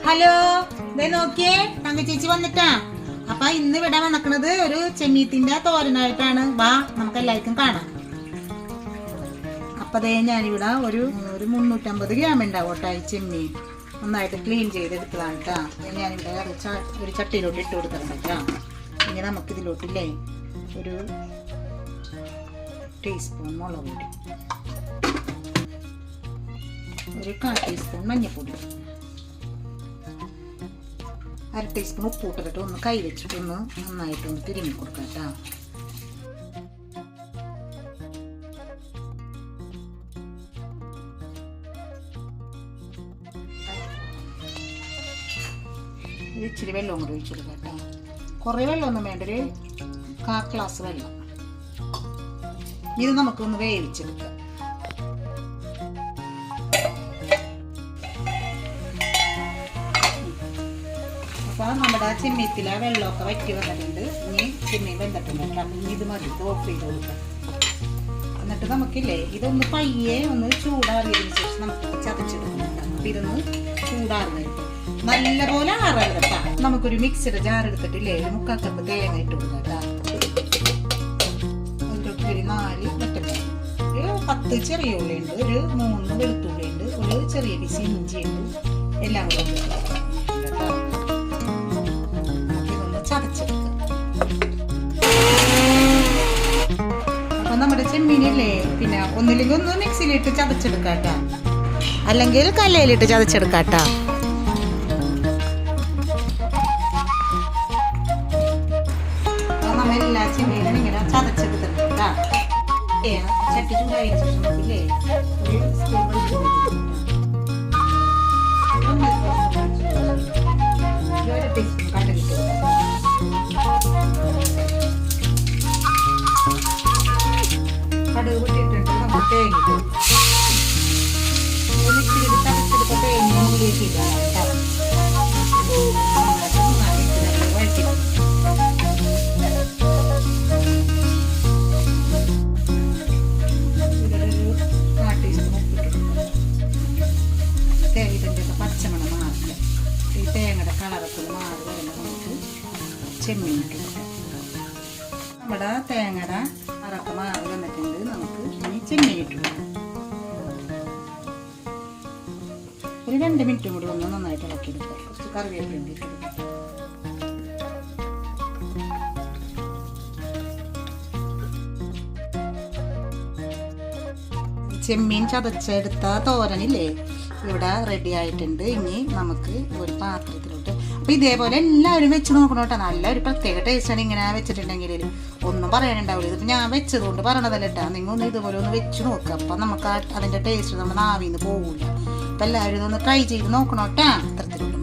Hello, ഇതേ നോക്കിയേ, തങ്ക ചേച്ചി വന്നിട്ടാ. അപ്പൊ ഇന്ന് ഇവിടെ വന്നിക്കണത് ഒരു ചെമ്മീത്തിന്റെ തോരനായിട്ടാണ്. വാ, നമുക്ക് എല്ലാവർക്കും കാണാം. അപ്പൊ അതേ ഞാനിവിടെ ഒരു 350 ഗ്രാം ഉണ്ടാവും കേട്ടോ ഈ ചെമ്മീൻ. നന്നായിട്ട് ക്ലീൻ ചെയ്തെടുത്തതാണ് കേട്ടോ. ഞാനിവിടെ ഒരു ചട്ടിയിലോട്ട് ഇട്ട് കൊടുക്കണം കേട്ടോ. ഇനി നമുക്ക് ഇതിലോട്ടില്ലേ ഒരു ടീസ്പൂൺ മുളക് പൊടി, ഒരു 1/4 ടീസ്പൂൺ മഞ്ഞൾപ്പൊടി, 1/2 ടീസ്പൂൺ ഉപ്പ് ഇട്ടിട്ട് ഒന്ന് കൈ വെച്ചിട്ടൊന്ന് നന്നായിട്ടൊന്ന് തിരുമ്മി കൊടുക്കാം കേട്ടോ. ഇച്ചിരി വെള്ളം കൂടി ഒഴിച്ചെടുക്കാം കേട്ടോ. കുറേ വെള്ളമൊന്നും വേണ്ട, ഒരു 1/4 ഗ്ലാസ് വെള്ളം. ഇത് നമുക്കൊന്ന് വേവിച്ചെടുക്കാം. അപ്പോൾ നമ്മുടെ ചെമ്മീത്തിലെ വെള്ളമൊക്കെ വറ്റി വന്നിട്ടുണ്ട്. ഇനി ചെമ്മീൻ വെന്തിട്ടുണ്ട്. ഇനി ഇത് മതി, ഓഫ് ചെയ്ത് കൊടുക്കാം. എന്നിട്ട് നമുക്കില്ലേ ഇതൊന്ന് പയ്യെ ഒന്ന് ചൂടാറിയതിന് ശേഷം നമുക്ക് ചതച്ചെടുക്കുന്നുണ്ട്. അപ്പം ഇതൊന്ന് ചൂടാറുന്നത് നല്ലപോലെ ആറെടുക്കാം. നമുക്കൊരു മിക്സിയുടെ ജാർ എടുത്തിട്ടില്ലേ ഒരു 3/4 കപ്പ് തേങ്ങ ഇട്ട് കൊടുക്കാം. അതിലോട്ട് ഒരു 4 വെട്ടപ്പുളി, ഒരു 10 ചെറിയ ഉള്ളി ഉണ്ട്, ഒരു 3 വെളുത്തുള്ളി ഉണ്ട്, ഒരു ചെറിയ പീസ് ഇഞ്ചി ഉണ്ട്. എല്ലാം കൂടെ ഇതൊന്ന് ചതച്ചെടുക്കാം. അപ്പൊ നമ്മുടെ ചെമ്മീനില്ലേ പിന്നെ ഒന്നില്ലെങ്കിൽ ഒന്ന് മിക്സിയിലിട്ട് ചതച്ചെടുക്കാട്ടാ, അല്ലെങ്കിൽ കല്ലയിലിട്ട് ചതച്ചെടുക്കാട്ടാ. എല്ലാ ചെമ്മീനും ഇങ്ങനെ ചതച്ചെടുത്തിട്ടുണ്ട്. ചട്ടി ചൂടായതിനു ശേഷം നമുക്കില്ലേ ഒരു സ്പൂൺ വെളിച്ചെണ്ണ കടുക് പൊട്ടിയിട്ടുണ്ട്. നമ്മൾ തേങ്ങ ചതച്ചെടുത്ത തേങ്ങ ഉള്ളിലേക്കിട്ടാണ് വഴറ്റി. പച്ചമണം മാറില്ല, ഈ തേങ്ങയുടെ കളറൊക്കെ മാറി വരുമ്പോൾ നമുക്ക് ചെമ്മീൻ ഇട്ട് കൊടുക്കാം. നമ്മുടെ തേങ്ങയുടെ കളറൊക്കെ മാറി വന്നിട്ടുണ്ട്. നമുക്ക് ഇനി ചെമ്മീൻ ഇട്ട് കൊടുക്കാം. ഒരു 2 മിനിറ്റും കൂടി ഒന്ന് നന്നായിട്ട് ഇളക്കിയെടുക്കാം. കുറച്ച് കറിവേപ്പില ഇട്ട് കൊടുക്കാം. ചെമ്മീൻ ചതച്ചെടുത്ത തോരനില്ലേ ഇവിടെ റെഡി ആയിട്ടുണ്ട്. ഇനി നമുക്ക് ഒരു പാത്രത്തിലോട്ട് അപ്പൊ ഇതേപോലെ എല്ലാവരും വെച്ച് നോക്കണം കേട്ടോ. നല്ലൊരു പ്രത്യേക ടേസ്റ്റാണ് ഇങ്ങനെ വെച്ചിട്ടുണ്ടെങ്കിൽ. ഒന്നും പറയാനുണ്ടാവില്ല. ഇതിപ്പോൾ ഞാൻ വെച്ചതുകൊണ്ട് പറയണതല്ല കേട്ടോ. നിങ്ങൾ ഒന്ന് ഇതുപോലെ ഒന്ന് വെച്ച് നോക്കുക. അപ്പം നമുക്ക് അതിൻ്റെ ടേസ്റ്റ് നമ്മുടെ നാവിൽ നിന്ന് പോകില്ല. അപ്പം എല്ലാവരും ഇതൊന്ന് ട്രൈ ചെയ്ത് നോക്കണം കേട്ടോ. അത്തരത്തിലുള്ള